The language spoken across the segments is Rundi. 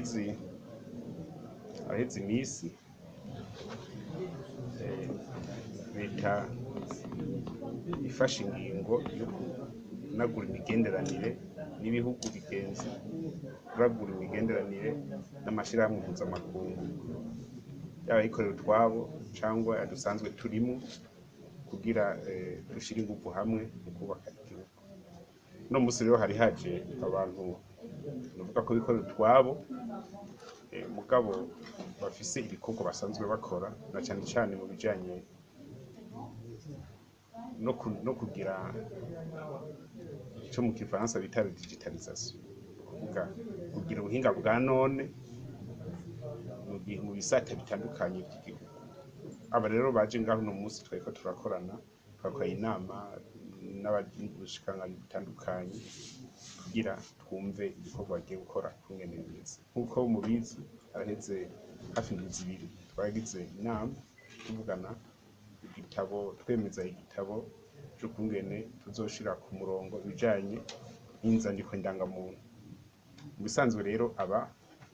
mubizi araheze imisi leta ifashe ingingo yo kunagura imigenderanire n'ibihugu bigenzi, kuragura imigenderanire n'amashirahamwe mpuzamakungu yaba ayikorera utwabo cangwa dusanzwe turimo kugira dushire ingufu hamwe mu kubaka igihugu. No musi rero hari haje abantu bavuga ko bikorera utwabo mugabo bafise ibikorwa basanzwe bakora na cyane cyane mu bijanye no kugira ico mu Kifaransa bita digitalisation, kugira ubuhinga bwa none mu bisata bitandukanye by'igihugu. Aba rero baje ngaho no munsi tweko turakorana, twakora inama n'abashikanganye bitandukanye kugira twumve ibikorwa bagiye gukora kungene bimeze. Nkuko mubizi araheze hafi indwi ibiri twaragize inama tuvugana igitabo, twemeza igitabo cyo kungene tuzoshira ku murongo ibijanye n'inzandiko ndangamuntu. Mu bisanzwe rero aba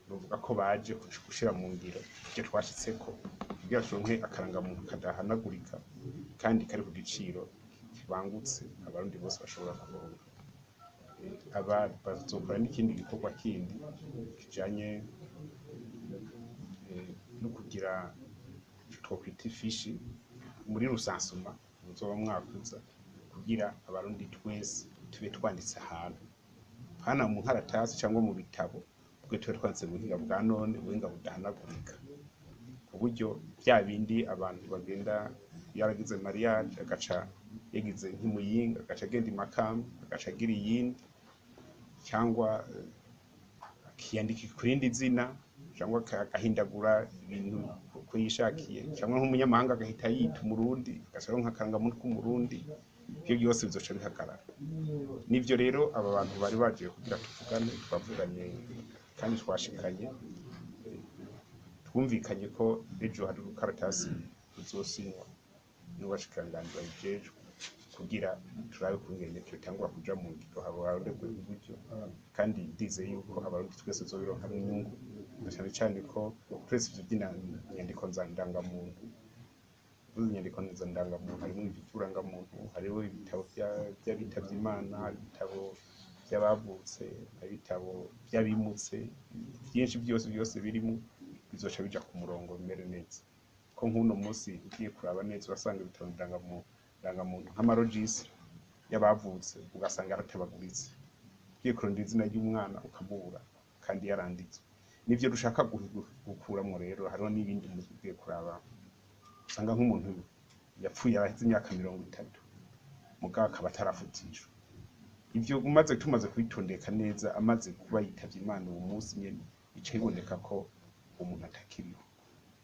bavuga ko baje gushira mu ngiro ivyo twashitseko kugira turonke akarangamuntu kadahanagurika kandi kari ku giciro kibangutse abarundi bose bashobora kuronka. Aba bazokora n'ikindi gikorwa kindi kijanye no kugira twokwita ifishi muri rusansuma muzoba mwakuza kugira abarundi twese tube twanditse ahantu hana mu nkaratasi cyangwa mu bitabo bwo tube twanditse mu buhinga bwa none, ubuhinga budahanagurika, ku buryo bya bindi abantu bagenda yaragize mariage agaca yagize nk'imuyinga agaca agenda imakamba agaca agira iyindi cyangwa akiyandika kurindi zina cyangwa akahindagura ibintu ko yishakiye cyangwa nk'umunyamahanga agahita yita umurundi agashyiraho nk'akarangamuntu k'umurundi. Ibyo byose bizoca bihagarara. Nivyo rero aba bantu bari baje kugira tuvugane, twavuganye kandi twashikanye, twumvikanye ko ejo hari urukaratasi ruzosinywa n'ubashikanganje babijejwe kugira turabe kungene tutangura kuja mu ngiro habarondegwe uburyo, kandi ndizeye yuko abarundi twese zobironka inyungu, cyane cyane ko twese ivyo by'inyandiko ndangamuntu, inyandiko ndangamuntu harimo ivy'urangamuntu, hariho ibitabo by'abitavye Imana, ibitabo by'abavutse, ibitabo by'abimutse, byinshi byose birimo bizoca bija ku murongo bimere neza. Ko nk'uno munsi ugiye kuraba neza urasanga ibitabo ndangamuntu nk'amarogisi y'abavutse ugasanga yaratabaguritse, ugiye kurondera izina ry'umwana ukamubura kandi yaranditswe. Nivyo dushaka gukuramwo rero. Hariho n'ibindi mugiye kuraba usanga nk'umuntu yapfuye araheze imyaka 30 mugabo akaba atarafutishwa. Ivyo tumaze kubitondeka neza, amaze kuba yitavye Imana uwo munsi nyene ica iboneka ko umuntu atakiriho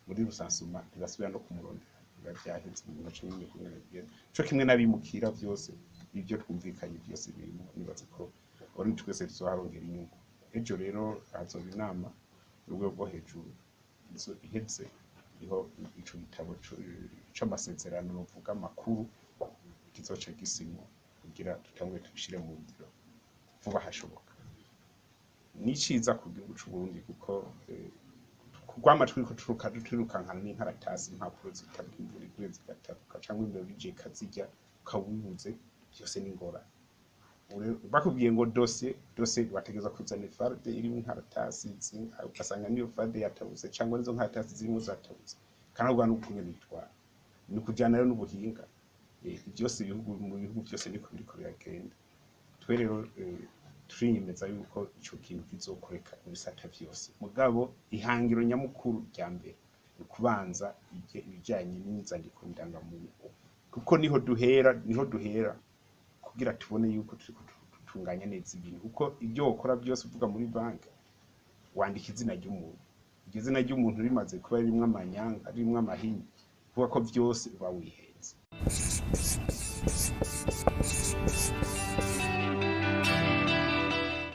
muri rusansuma, ntibasubira no kumurondera, byaheze mu gace nyine kugira cyo kimwe n'abimukira byose ibyo twumvikanye byose birimo. Nibaze ko bari twese tuzoharongera inyungu. Ejo rero hazoba inama urwego rwo hejuru iheze iho ico gitabo c'amasezerano novuga amakuru kizoca gisinywa kugira tutangwe tubishire mu ngiro vuba hashoboka. Niciza ku gihugu c'u Burundi kuko kugwama twiko turukankana n'inkaratasi impapuro zitabwimvura kuri zigataruka cyangwa imbere bije kazijya kawibuze byose n'ingora. Bakubwiye ngo dossier bategeza kuzana farde irimo inkaratasi ugasanga niyo farde yatabuze cyangwa nizo nkaratasi zirimo zatabuze, kandi ubwo n'ukunye bitwara ni kujana rero n'ubuhinga. Byose mu bihugu byose niko biriko biragenda. Twe rero turinyemeza yuko ico kintu kizokoreka ibisata byose, mugabo ihangiro nyamukuru rya mbere ni kubanza ibijanye n'inzandiko ndangamuntu, kuko niho duhera kugira tubone yuko turiko tutunganya neza ibintu. Kuko ibyo ukora byose uvuga muri banki wandika izina ry'umuntu, iryo zina ry'umuntu rimaze kuba rimwe amanyanga, rimwe amahinyu, kuvuga ko byose uba wihenze.